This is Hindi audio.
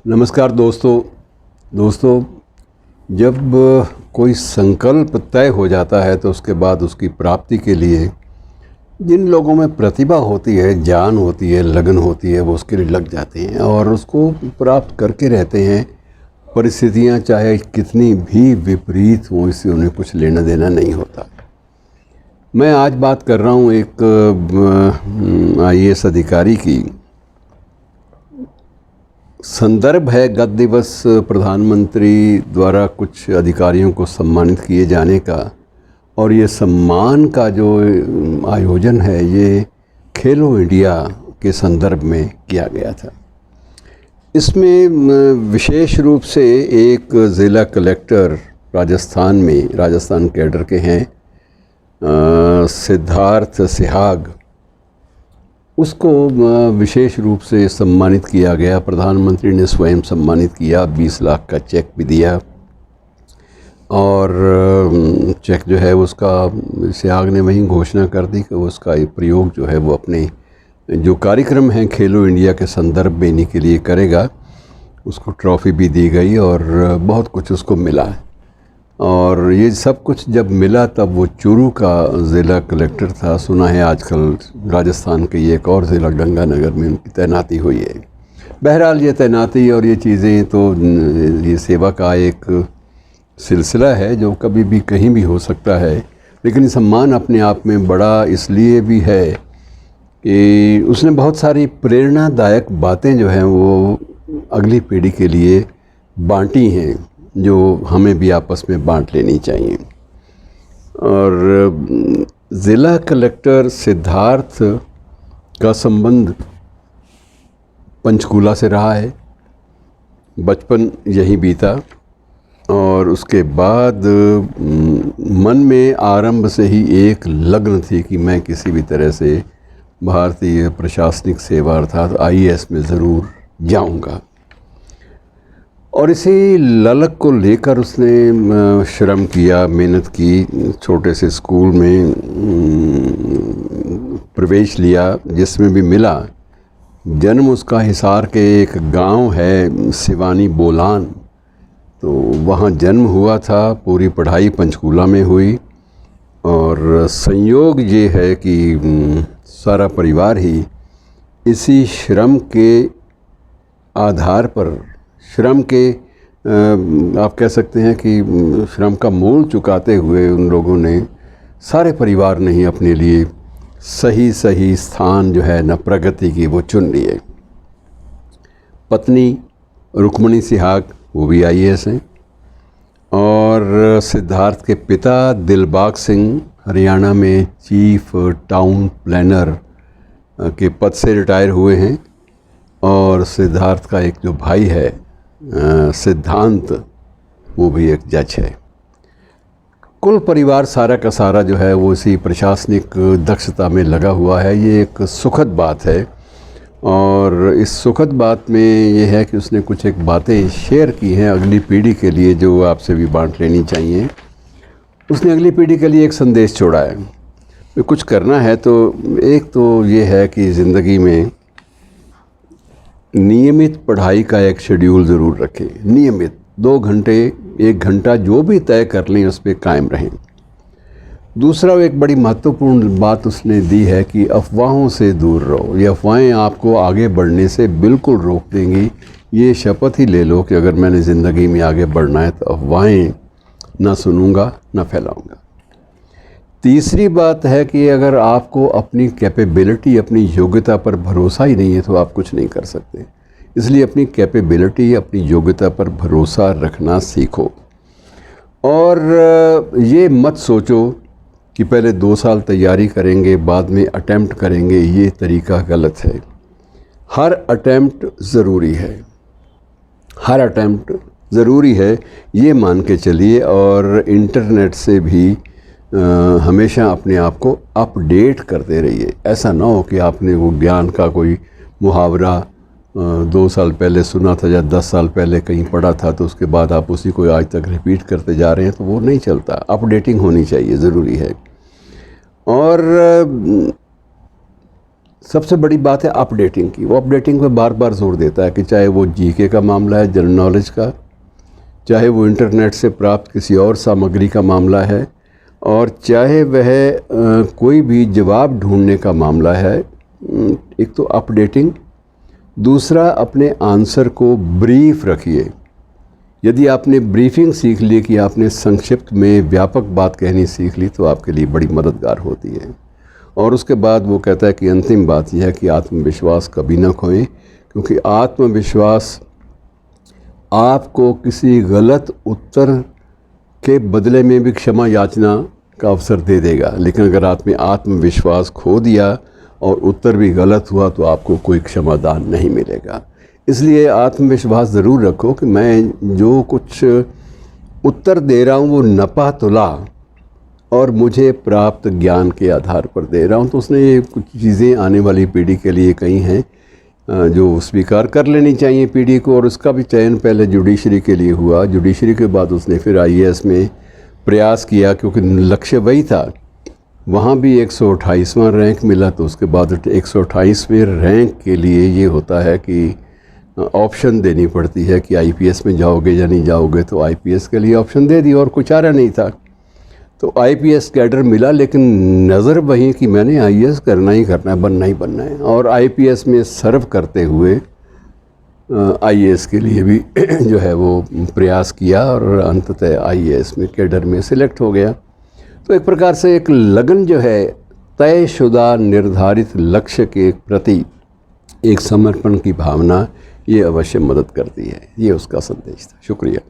नमस्कार दोस्तों। जब कोई संकल्प तय हो जाता है तो उसके बाद उसकी प्राप्ति के लिए जिन लोगों में प्रतिभा होती है, जान होती है, लगन होती है, वो उसके लिए लग जाते हैं और उसको प्राप्त करके रहते हैं। परिस्थितियां चाहे कितनी भी विपरीत हों, इससे उन्हें कुछ लेना देना नहीं होता। मैं आज बात कर रहा हूँ एक IAS अधिकारी की। संदर्भ है गत दिवस प्रधानमंत्री द्वारा कुछ अधिकारियों को सम्मानित किए जाने का, और ये सम्मान का जो आयोजन है ये खेलो इंडिया के संदर्भ में किया गया था। इसमें विशेष रूप से एक ज़िला कलेक्टर राजस्थान कैडर के हैं, सिद्धार्थ सिहाग, उसको विशेष रूप से सम्मानित किया गया। प्रधानमंत्री ने स्वयं सम्मानित किया, 20 लाख का चेक भी दिया और चेक जो है उसका सिहाग ने वहीं घोषणा कर दी कि उसका प्रयोग जो है वो अपने जो कार्यक्रम हैं खेलो इंडिया के संदर्भ में इन्हीं के लिए करेगा। उसको ट्रॉफ़ी भी दी गई और बहुत कुछ उसको मिला। और ये सब कुछ जब मिला तब वो चूरू का ज़िला कलेक्टर था। सुना है आजकल राजस्थान के एक और ज़िला गंगानगर में उनकी तैनाती हुई है। बहरहाल ये तैनाती और ये चीज़ें तो ये सेवा का एक सिलसिला है जो कभी भी कहीं भी हो सकता है, लेकिन सम्मान अपने आप में बड़ा इसलिए भी है कि उसने बहुत सारी प्रेरणादायक बातें जो हैं वो अगली पीढ़ी के लिए बांटी हैं, जो हमें भी आपस में बांट लेनी चाहिए। और ज़िला कलेक्टर सिद्धार्थ का संबंध पंचकूला से रहा है, बचपन यहीं बीता और उसके बाद मन में आरंभ से ही एक लगन थी कि मैं किसी भी तरह से भारतीय प्रशासनिक सेवा अर्थात IAS में ज़रूर जाऊंगा। और इसी ललक को लेकर उसने श्रम किया, मेहनत की, छोटे से स्कूल में प्रवेश लिया जिसमें भी मिला। जन्म उसका हिसार के एक गांव है सिवानी बोलान, तो वहाँ जन्म हुआ था। पूरी पढ़ाई पंचकूला में हुई और संयोग ये है कि सारा परिवार ही इसी श्रम के आधार पर, श्रम के आप कह सकते हैं कि श्रम का मोल चुकाते हुए उन लोगों ने, सारे परिवार ने ही अपने लिए सही स्थान जो है न प्रगति की वो चुन लिए। पत्नी रुक्मणी सिहाग वो भी IAS हैं और सिद्धार्थ के पिता दिलबाग सिंह हरियाणा में चीफ टाउन प्लानर के पद से रिटायर हुए हैं और सिद्धार्थ का एक जो भाई है सिद्धांत, वो भी एक जज है। कुल परिवार सारा का सारा जो है वो इसी प्रशासनिक दक्षता में लगा हुआ है। ये एक सुखद बात है और इस सुखद बात में ये है कि उसने कुछ एक बातें शेयर की हैं अगली पीढ़ी के लिए जो आपसे भी बांट लेनी चाहिए। उसने अगली पीढ़ी के लिए एक संदेश छोड़ा है कि कुछ करना है तो एक तो ये है कि ज़िंदगी में नियमित पढ़ाई का एक शेड्यूल ज़रूर रखें। नियमित 2 घंटे 1 घंटा जो भी तय कर लें उस पर कायम रहें। दूसरा एक बड़ी महत्वपूर्ण बात उसने दी है कि अफवाहों से दूर रहो। ये अफवाहें आपको आगे बढ़ने से बिल्कुल रोक देंगी। ये शपथ ही ले लो कि अगर मैंने ज़िंदगी में आगे बढ़ना है तो अफवाहें ना सुनूंगा ना फैलाऊंगा। तीसरी बात है कि अगर आपको अपनी कैपेबिलिटी, अपनी योग्यता पर भरोसा ही नहीं है तो आप कुछ नहीं कर सकते। इसलिए अपनी कैपेबिलिटी, अपनी योग्यता पर भरोसा रखना सीखो और ये मत सोचो कि पहले 2 साल तैयारी करेंगे बाद में अटेम्प्ट करेंगे। ये तरीका गलत है। हर अटेम्प्ट ज़रूरी है, हर अटेम्प्ट ज़रूरी है, ये मान के चलिए। और इंटरनेट से भी हमेशा अपने आप को अपडेट करते रहिए। ऐसा ना हो कि आपने वो ज्ञान का कोई मुहावरा 2 साल पहले सुना था या 10 साल पहले कहीं पढ़ा था तो उसके बाद आप उसी को आज तक रिपीट करते जा रहे हैं, तो वो नहीं चलता। अपडेटिंग होनी चाहिए, ज़रूरी है। और सबसे बड़ी बात है अपडेटिंग की। वो अपडेटिंग पे बार बार जोर देता है कि चाहे वो जीके का मामला है, जनरल नॉलेज का, चाहे वो इंटरनेट से प्राप्त किसी और सामग्री का मामला है, और चाहे वह कोई भी जवाब ढूंढने का मामला है। एक तो अपडेटिंग, दूसरा अपने आंसर को ब्रीफ रखिए। यदि आपने ब्रीफिंग सीख ली कि आपने संक्षिप्त में व्यापक बात कहनी सीख ली तो आपके लिए बड़ी मददगार होती है। और उसके बाद वो कहता है कि अंतिम बात यह है कि आत्मविश्वास कभी ना खोएं, क्योंकि आत्मविश्वास आपको किसी गलत उत्तर के बदले में भी क्षमा याचना का अवसर दे देगा। लेकिन अगर आपने आत्मविश्वास खो दिया और उत्तर भी गलत हुआ तो आपको कोई क्षमादान नहीं मिलेगा। इसलिए आत्मविश्वास ज़रूर रखो कि मैं जो कुछ उत्तर दे रहा हूँ वो नपा तुला और मुझे प्राप्त ज्ञान के आधार पर दे रहा हूँ। तो उसने ये कुछ चीज़ें आने वाली पीढ़ी के लिए कही हैं जो स्वीकार कर लेनी चाहिए पीढ़ी को। और उसका भी चयन पहले जुडिशरी के लिए हुआ, जुडिशरी के बाद उसने फिर IAS में प्रयास किया, क्योंकि लक्ष्य वही था। वहाँ भी 128वां रैंक मिला, तो उसके बाद 128वें रैंक के लिए ये होता है कि ऑप्शन देनी पड़ती है कि IPS में जाओगे या नहीं जाओगे। तो IPS के लिए ऑप्शन दे दी और कुछ चारा नहीं था, तो IPS कैडर मिला। लेकिन नज़र वही कि मैंने IAS करना ही करना है, बनना ही बनना है। और IPS में सर्व करते हुए IAS के लिए भी जो है वो प्रयास किया और अंततः IAS में कैडर में सिलेक्ट हो गया। तो एक प्रकार से एक लगन जो है, तयशुदा निर्धारित लक्ष्य के प्रति एक समर्पण की भावना, ये अवश्य मदद करती है। ये उसका संदेश था। शुक्रिया।